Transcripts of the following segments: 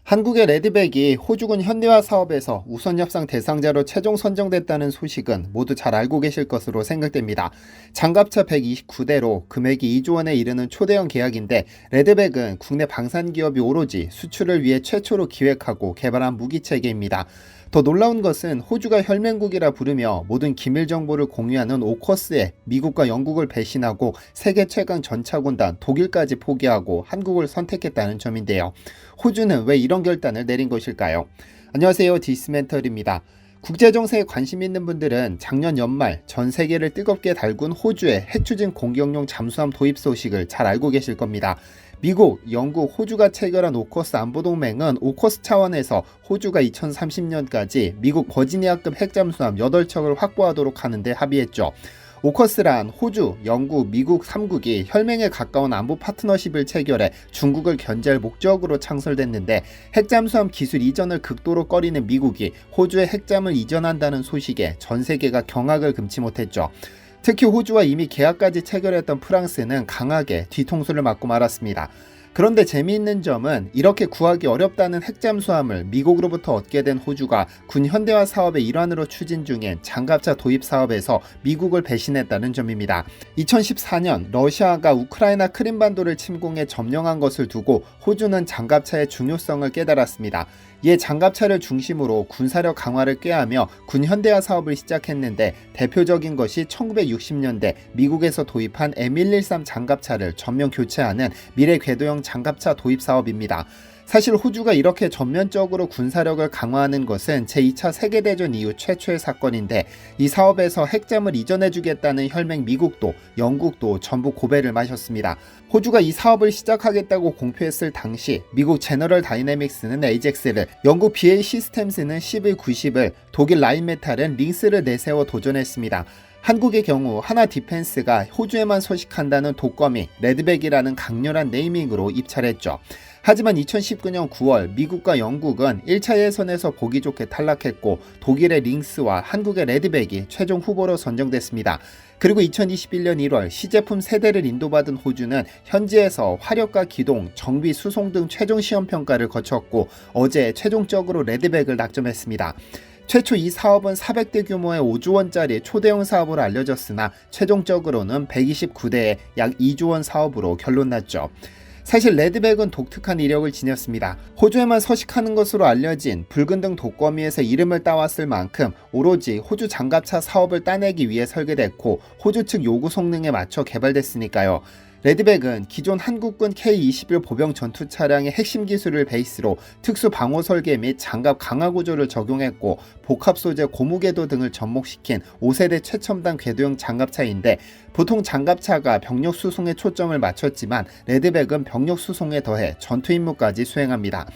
한국의 레드백이 호주군 현대화 사업에서 우선 협상 대상자로 최종 선정됐다는 소식은 모두 잘 알고 계실 것으로 생각됩니다. 장갑차 129대로 금액이 2조 원에 이르는 초대형 계약인데, 레드백은 국내 방산기업이 오로지 수출을 위해 최초로 기획하고 개발한 무기체계입니다. 더 놀라운 것은 호주가 혈맹국이라 부르며 모든 기밀 정보를 공유하는 오커스에 미국과 영국을 배신하고 세계 최강 전차군단 독일까지 포기하고 한국을 선택했다는 점인데요. 호주는 왜 이런 결단을 내린 것일까요? 안녕하세요, 디스멘털입니다. 국제정세에 관심 있는 분들은 작년 연말 전 세계를 뜨겁게 달군 호주의 핵추진 공격용 잠수함 도입 소식을 잘 알고 계실 겁니다. 미국, 영국, 호주가 체결한 오커스 안보동맹은 오커스 차원에서 호주가 2030년까지 미국 버지니아급 핵잠수함 8척을 확보하도록 하는데 합의했죠. 오커스란 호주, 영국, 미국 3국이 혈맹에 가까운 안보 파트너십을 체결해 중국을 견제할 목적으로 창설됐는데, 핵잠수함 기술 이전을 극도로 꺼리는 미국이 호주에 핵잠을 이전한다는 소식에 전 세계가 경악을 금치 못했죠. 특히 호주와 이미 계약까지 체결했던 프랑스는 강하게 뒤통수를 맞고 말았습니다. 그런데 재미있는 점은 이렇게 구하기 어렵다는 핵잠수함을 미국으로부터 얻게 된 호주가 군 현대화 사업의 일환으로 추진 중인 장갑차 도입 사업에서 미국을 배신했다는 점입니다. 2014년 러시아가 우크라이나 크림반도를 침공해 점령한 것을 두고 호주는 장갑차의 중요성을 깨달았습니다. 이에 장갑차를 중심으로 군사력 강화를 꾀하며 군 현대화 사업을 시작했는데, 대표적인 것이 1960년대 미국에서 도입한 M113 장갑차를 전면 교체하는 미래 궤도형 장갑차 도입 사업입니다. 사실 호주가 이렇게 전면적으로 군사력을 강화하는 것은 제2차 세계대전 이후 최초의 사건인데, 이 사업에서 핵잠을 이전해주겠다는 혈맹 미국도 영국도 전부 고배를 마셨습니다. 호주가 이 사업을 시작하겠다고 공표했을 당시 미국 제너럴 다이내믹스는 에이젝스를, 영국 BAE 시스템스는 CV90을, 독일 라인메탈은 링스를 내세워 도전했습니다. 한국의 경우 하나 디펜스가 호주에만 서식한다는 독거미 레드백이라는 강렬한 네이밍으로 입찰했죠. 하지만 2019년 9월 미국과 영국은 1차 예선에서 보기 좋게 탈락했고, 독일의 링스와 한국의 레드백이 최종 후보로 선정됐습니다. 그리고 2021년 1월 시제품 세대를 인도받은 호주는 현지에서 화력과 기동, 정비, 수송 등 최종 시험 평가를 거쳤고, 어제 최종적으로 레드백을 낙점했습니다. 최초 이 사업은 400대 규모의 5조 원짜리 초대형 사업으로 알려졌으나 최종적으로는 129대의 약 2조 원 사업으로 결론났죠. 사실 레드백은 독특한 이력을 지녔습니다. 호주에만 서식하는 것으로 알려진 붉은 등 독거미에서 이름을 따왔을 만큼 오로지 호주 장갑차 사업을 따내기 위해 설계됐고, 호주 측 요구 성능에 맞춰 개발됐으니까요. 레드백은 기존 한국군 K-21 보병 전투 차량의 핵심 기술을 베이스로 특수 방호 설계 및 장갑 강화 구조를 적용했고, 복합 소재 고무궤도 등을 접목시킨 5세대 최첨단 궤도형 장갑차인데, 보통 장갑차가 병력 수송에 초점을 맞췄지만 레드백은 병력 수송에 더해 전투 임무까지 수행합니다.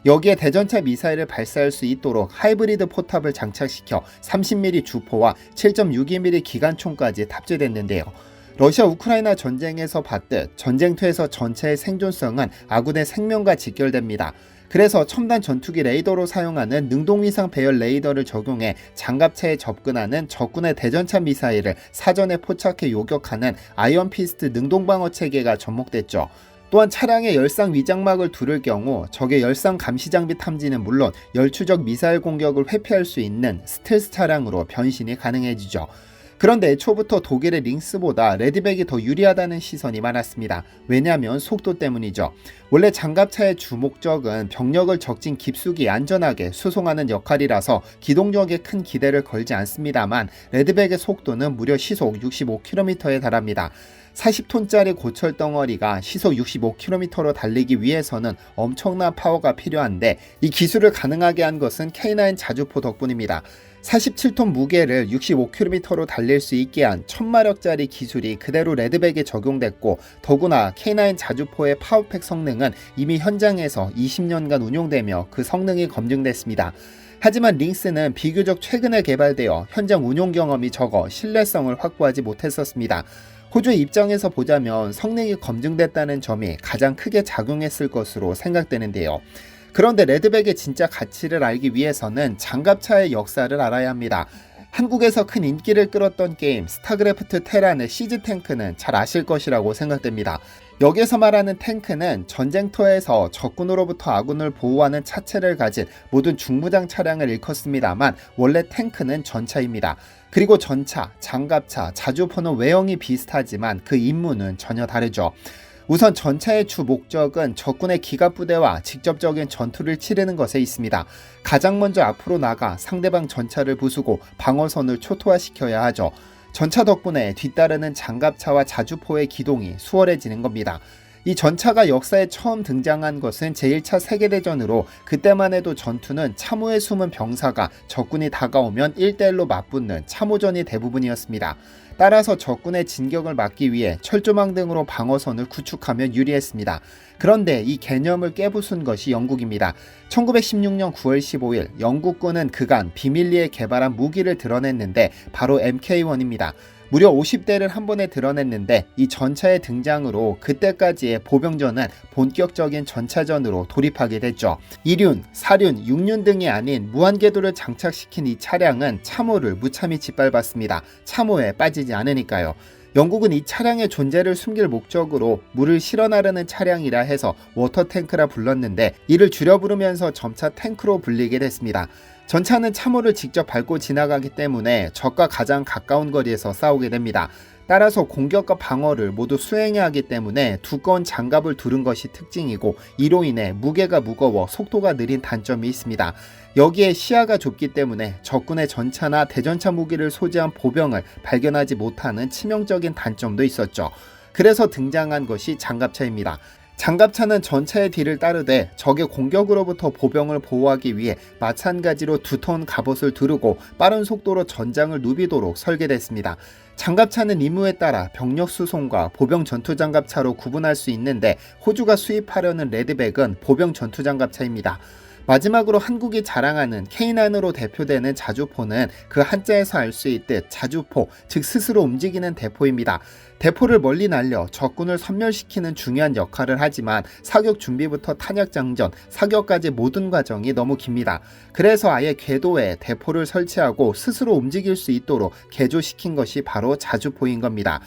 여기에 대전차 미사일을 발사할 수 있도록 하이브리드 포탑을 장착시켜 30mm 주포와 7.62mm 기관총까지 탑재됐는데요. 러시아 우크라이나 전쟁에서 봤듯 전쟁터에서 전차의 생존성은 아군의 생명과 직결됩니다. 그래서 첨단 전투기 레이더로 사용하는 능동위상 배열 레이더를 적용해 장갑차에 접근하는 적군의 대전차 미사일을 사전에 포착해 요격하는 아이언피스트 능동방어 체계가 접목됐죠. 또한 차량에 열상 위장막을 두를 경우 적의 열상 감시 장비 탐지는 물론 열추적 미사일 공격을 회피할 수 있는 스텔스 차량으로 변신이 가능해지죠. 그런데 애초부터 독일의 링스보다 레드백이 더 유리하다는 시선이 많았습니다. 왜냐하면 속도 때문이죠. 원래 장갑차의 주 목적은 병력을 적진 깊숙이 안전하게 수송하는 역할이라서 기동력에 큰 기대를 걸지 않습니다만, 레드백의 속도는 무려 시속 65km에 달합니다. 40톤짜리 고철 덩어리가 시속 65km로 달리기 위해서는 엄청난 파워가 필요한데, 이 기술을 가능하게 한 것은 K9 자주포 덕분입니다. 47톤 무게를 65km로 달릴 수 있게 한 1000마력짜리 기술이 그대로 레드백에 적용됐고, 더구나 K9 자주포의 파워팩 성능은 이미 현장에서 20년간 운용되며 그 성능이 검증됐습니다. 하지만 링스는 비교적 최근에 개발되어 현장 운용 경험이 적어 신뢰성을 확보하지 못했었습니다. 호주의 입장에서 보자면 성능이 검증됐다는 점이 가장 크게 작용했을 것으로 생각되는데요. 그런데 레드백의 진짜 가치를 알기 위해서는 장갑차의 역사를 알아야 합니다. 한국에서 큰 인기를 끌었던 게임 스타크래프트 테란의 시즈 탱크는 잘 아실 것이라고 생각됩니다. 여기서 말하는 탱크는 전쟁터에서 적군으로부터 아군을 보호하는 차체를 가진 모든 중무장 차량을 일컫습니다만 원래 탱크는 전차입니다. 그리고 전차, 장갑차, 자주포는 외형이 비슷하지만 그 임무는 전혀 다르죠. 우선 전차의 주 목적은 적군의 기갑부대와 직접적인 전투를 치르는 것에 있습니다. 가장 먼저 앞으로 나가 상대방 전차를 부수고 방어선을 초토화시켜야 하죠. 전차 덕분에 뒤따르는 장갑차와 자주포의 기동이 수월해지는 겁니다. 이 전차가 역사에 처음 등장한 것은 제1차 세계대전으로 그때만 해도 전투는 참호에 숨은 병사가 적군이 다가오면 1대1로 맞붙는 참호전이 대부분이었습니다. 따라서 적군의 진격을 막기 위해 철조망 등으로 방어선을 구축하면 유리했습니다. 그런데 이 개념을 깨부순 것이 영국입니다. 1916년 9월 15일 영국군은 그간 비밀리에 개발한 무기를 드러냈는데 바로 MK1입니다. 무려 50대를 한 번에 드러냈는데 이 전차의 등장으로 그때까지의 보병전은 본격적인 전차전으로 돌입하게 됐죠. 2륜, 4륜, 6륜 등이 아닌 무한궤도를 장착시킨 이 차량은 참호를 무참히 짓밟았습니다. 참호에 빠지지 않으니까요. 영국은 이 차량의 존재를 숨길 목적으로 물을 실어 나르는 차량이라 해서 워터탱크라 불렀는데 이를 줄여 부르면서 점차 탱크로 불리게 됐습니다. 전차는 참호를 직접 밟고 지나가기 때문에 적과 가장 가까운 거리에서 싸우게 됩니다. 따라서 공격과 방어를 모두 수행해야 하기 때문에 두꺼운 장갑을 두른 것이 특징이고 이로 인해 무게가 무거워 속도가 느린 단점이 있습니다. 여기에 시야가 좁기 때문에 적군의 전차나 대전차 무기를 소지한 보병을 발견하지 못하는 치명적인 단점도 있었죠. 그래서 등장한 것이 장갑차입니다. 장갑차는 전차의 뒤를 따르되 적의 공격으로부터 보병을 보호하기 위해 마찬가지로 두터운 갑옷을 두르고 빠른 속도로 전장을 누비도록 설계됐습니다. 장갑차는 임무에 따라 병력 수송과 보병 전투장갑차로 구분할 수 있는데 호주가 수입하려는 레드백은 보병 전투장갑차입니다. 마지막으로 한국이 자랑하는 K9으로 대표되는 자주포는 그 한자에서 알 수 있듯 자주포, 즉 스스로 움직이는 대포입니다. 대포를 멀리 날려 적군을 섬멸시키는 중요한 역할을 하지만 사격 준비부터 탄약장전, 사격까지 모든 과정이 너무 깁니다. 그래서 아예 궤도에 대포를 설치하고 스스로 움직일 수 있도록 개조시킨 것이 바로 자주포인 겁니다.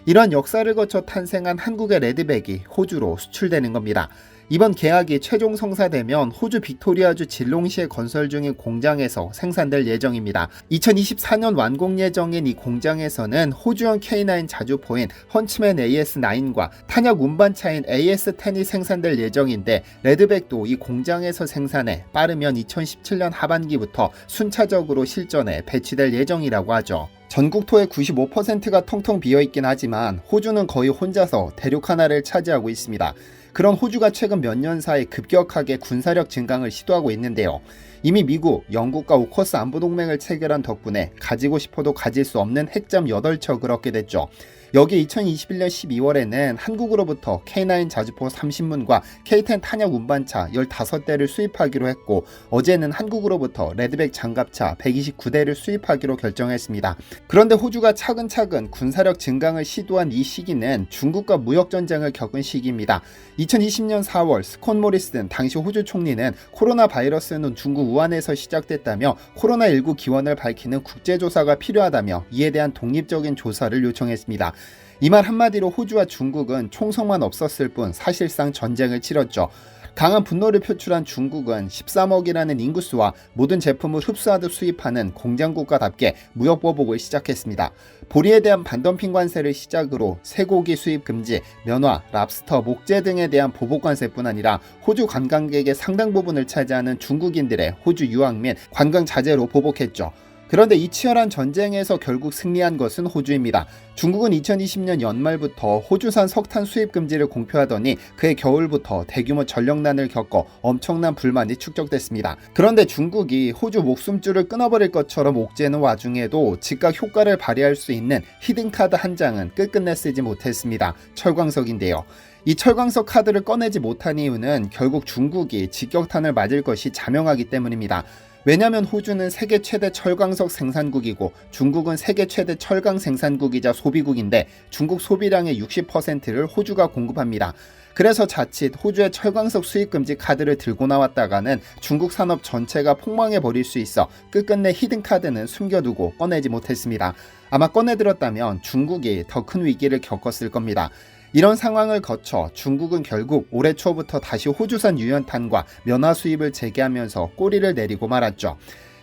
이런 역사를 거쳐 탄생한 한국의 레드백이 호주로 수출되는 겁니다. 이번 계약이 최종 성사되면 호주 빅토리아주 질롱시에 건설 중인 공장에서 생산될 예정입니다. 2024년 완공 예정인 이 공장에서는 호주형 K9 자주포인 헌츠맨 AS9과 탄약 운반차인 AS10이 생산될 예정인데 레드백도 이 공장에서 생산해 빠르면 2017년 하반기부터 순차적으로 실전에 배치될 예정이라고 하죠. 전국토의 95%가 텅텅 비어있긴 하지만 호주는 거의 혼자서 대륙 하나를 차지하고 있습니다. 그런 호주가 최근 몇 년 사이 급격하게 군사력 증강을 시도하고 있는데요. 이미 미국, 영국과 오커스 안보동맹을 체결한 덕분에 가지고 싶어도 가질 수 없는 핵잠 8척을 얻게 됐죠. 여기 2021년 12월에는 한국으로부터 K9 자주포 30문과 K10 탄약 운반차 15대를 수입하기로 했고 어제는 한국으로부터 레드백 장갑차 129대를 수입하기로 결정했습니다. 그런데 호주가 차근차근 군사력 증강을 시도한 이 시기는 중국과 무역전쟁을 겪은 시기입니다. 2020년 4월 스콧 모리슨 당시 호주 총리는 코로나 바이러스는 중국 우한에서 시작됐다며 코로나19 기원을 밝히는 국제조사가 필요하다며 이에 대한 독립적인 조사를 요청했습니다. 이 말 한마디로 호주와 중국은 총성만 없었을 뿐 사실상 전쟁을 치렀죠. 강한 분노를 표출한 중국은 13억이라는 인구수와 모든 제품을 흡수하듯 수입하는 공장국가답게 무역보복을 시작했습니다. 보리에 대한 반덤핑 관세를 시작으로 쇠고기 수입 금지, 면화, 랍스터, 목재 등에 대한 보복 관세뿐 아니라 호주 관광객의 상당 부분을 차지하는 중국인들의 호주 유학 및 관광 자제로 보복했죠. 그런데 이 치열한 전쟁에서 결국 승리한 것은 호주입니다. 중국은 2020년 연말부터 호주산 석탄 수입 금지를 공표하더니 그해 겨울부터 대규모 전력난을 겪어 엄청난 불만이 축적됐습니다. 그런데 중국이 호주 목숨줄을 끊어버릴 것처럼 옥죄는 와중에도 즉각 효과를 발휘할 수 있는 히든카드 한 장은 끝끝내 쓰지 못했습니다. 철광석인데요. 이 철광석 카드를 꺼내지 못한 이유는 결국 중국이 직격탄을 맞을 것이 자명하기 때문입니다. 왜냐하면 호주는 세계 최대 철광석 생산국이고 중국은 세계 최대 철강 생산국이자 소비국인데 중국 소비량의 60%를 호주가 공급합니다. 그래서 자칫 호주의 철광석 수입 금지 카드를 들고 나왔다가는 중국 산업 전체가 폭망해 버릴 수 있어 끝끝내 히든 카드는 숨겨두고 꺼내지 못했습니다. 아마 꺼내들었다면 중국이 더 큰 위기를 겪었을 겁니다. 이런 상황을 거쳐 중국은 결국 올해 초부터 다시 호주산 유연탄과 면화 수입을 재개하면서 꼬리를 내리고 말았죠.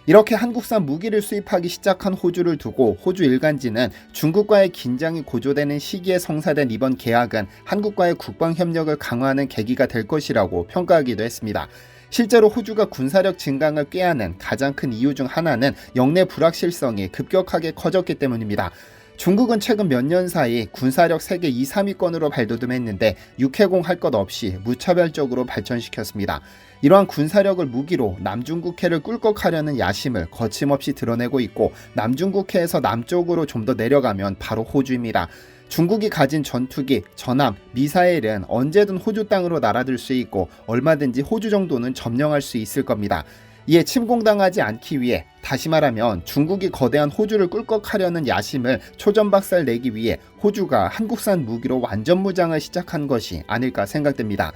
이렇게 한국산 무기를 수입하기 시작한 호주를 두고 호주 일간지는 중국과의 긴장이 고조되는 시기에 성사된 이번 계약은 한국과의 국방협력을 강화하는 계기가 될 것이라고 평가하기도 했습니다. 실제로 호주가 군사력 증강을 꾀하는 가장 큰 이유 중 하나는 영내 불확실성이 급격하게 커졌기 때문입니다. 중국은 최근 몇 년 사이 군사력 세계 2, 3위권으로 발돋움했는데 육해공 할 것 없이 무차별적으로 발전시켰습니다. 이러한 군사력을 무기로 남중국해를 꿀꺽하려는 야심을 거침없이 드러내고 있고 남중국해에서 남쪽으로 좀 더 내려가면 바로 호주입니다. 중국이 가진 전투기, 전함, 미사일은 언제든 호주 땅으로 날아들 수 있고 얼마든지 호주 정도는 점령할 수 있을 겁니다. 이에 침공당하지 않기 위해, 다시 말하면 중국이 거대한 호주를 꿀꺽하려는 야심을 초전박살 내기 위해 호주가 한국산 무기로 완전 무장을 시작한 것이 아닐까 생각됩니다.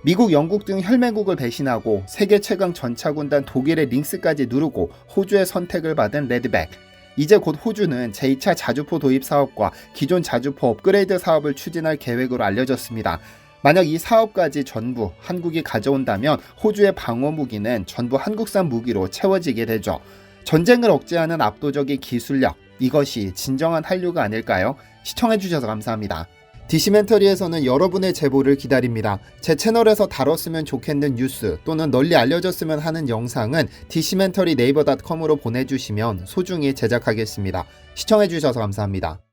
미국, 영국 등 혈맹국을 배신하고 세계 최강 전차군단 독일의 링스까지 누르고 호주의 선택을 받은 레드백. 이제 곧 호주는 제2차 자주포 도입 사업과 기존 자주포 업그레이드 사업을 추진할 계획으로 알려졌습니다. 만약 이 사업까지 전부 한국이 가져온다면 호주의 방어 무기는 전부 한국산 무기로 채워지게 되죠. 전쟁을 억제하는 압도적인 기술력, 이것이 진정한 한류가 아닐까요? 시청해주셔서 감사합니다. 디시멘터리에서는 여러분의 제보를 기다립니다. 제 채널에서 다뤘으면 좋겠는 뉴스 또는 널리 알려졌으면 하는 영상은 디시멘터리 네이버.com으로 보내주시면 소중히 제작하겠습니다. 시청해주셔서 감사합니다.